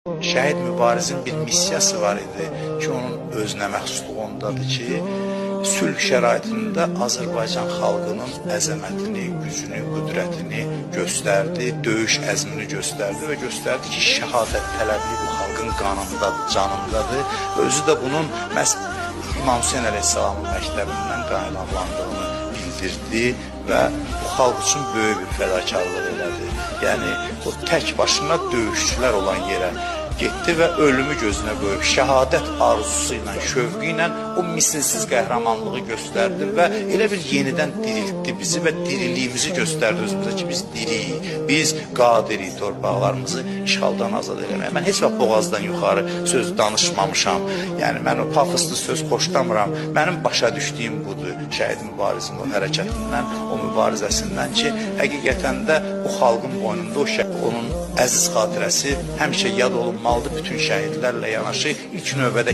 Şəhid mübarizin bir missiyası var idi ki, onun özünə məxsusluğu ondadır ki, sülh şəraitində Azərbaycan xalqının əzəmətini, gücünü, qüdrətini göstərdi, döyüş əzmini göstərdi və göstərdi ki, şəhadət tələbi bu xalqın qanındadır, canındadır. Özü də bunun məhz İmam Hüseyin əleyhissalamın məktəbindən qaynaqlandığını bildirdi və bu xalq üçün böyük bir fədakarlıq elədi. Yəni, o tək başına döyüşçülər olan yerə getdi və ölümü gözünə qoyub, şəhadət arzusu ilə, şövqü ilə o misilsiz qəhrəmanlığı göstərdi və elə bir yenidən diriltdi bizi və diriliyimizi göstərdi özümüzə ki, biz diriyik, biz qadirik torpaqlarımızı işğaldan azad eləməyə. Mən heç vaxt boğazdan yuxarı söz danışmamışam, yəni mən o pafoslu söz xoşlamıram. Mənim başa düşdüyüm budur, şəhid mübarizin o hərəkətindən, o mübarizəsindən ki, həqiqətən də o xalqın boynunda o şəhid, onun əziz xatirəsi həmişə yad olunmalıdır bütün şəhidlərlə yanaşı, ilk növbədə